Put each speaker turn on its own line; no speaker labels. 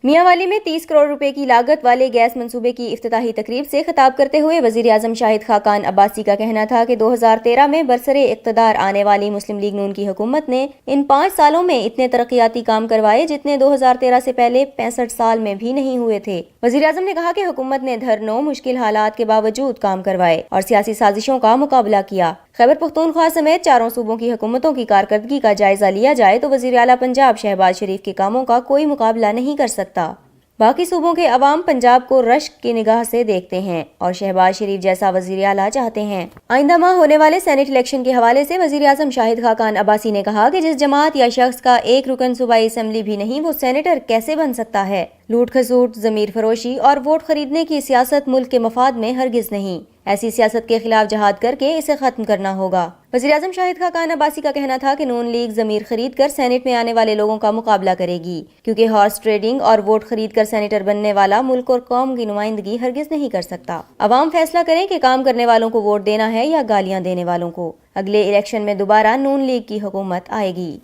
میاں میں 30 کروڑ روپے کی لاگت والے گیس منصوبے کی افتتاحی تقریب سے خطاب کرتے ہوئے وزیر اعظم شاہد خاقان عباسی کا کہنا تھا کہ 2013 میں برسرِ اقتدار آنے والی مسلم لیگ نون کی حکومت نے ان 5 سالوں میں اتنے ترقیاتی کام کروائے جتنے 2013 سے پہلے 65 سال میں بھی نہیں ہوئے تھے۔ وزیر اعظم نے کہا کہ حکومت نے دھرنوں، مشکل حالات کے باوجود کام کروائے اور سیاسی سازشوں کا مقابلہ کیا۔ خیبر پختونخوا سمیت چاروں صوبوں کی حکومتوں کی کارکردگی کا جائزہ لیا جائے تو وزیر اعلیٰ پنجاب شہباز شریف کے کاموں کا کوئی مقابلہ نہیں کر سکتا۔ باقی صوبوں کے عوام پنجاب کو رشک کی نگاہ سے دیکھتے ہیں اور شہباز شریف جیسا وزیر اعلیٰ چاہتے ہیں۔ آئندہ ماہ ہونے والے سینٹ الیکشن کے حوالے سے وزیر اعظم شاہد خاقان عباسی نے کہا کہ جس جماعت یا شخص کا ایک رکن صوبائی اسمبلی بھی نہیں وہ سینیٹر کیسے بن سکتا ہے؟ لوٹ کھسوٹ، ضمیر فروشی اور ووٹ خریدنے کی سیاست ملک کے مفاد میں ہرگز نہیں۔ ایسی سیاست کے خلاف جہاد کر کے اسے ختم کرنا ہوگا۔ وزیر اعظم شاہد خاقان عباسی کا کہنا تھا کہ نون لیگ ضمیر خرید کر سینٹ میں آنے والے لوگوں کا مقابلہ کرے گی، کیونکہ ہارس ٹریڈنگ اور ووٹ خرید کر سینیٹر بننے والا ملک اور قوم کی نمائندگی ہرگز نہیں کر سکتا۔ عوام فیصلہ کریں کہ کام کرنے والوں کو ووٹ دینا ہے یا گالیاں دینے والوں کو۔ اگلے الیکشن میں دوبارہ نون لیگ کی حکومت آئے گی۔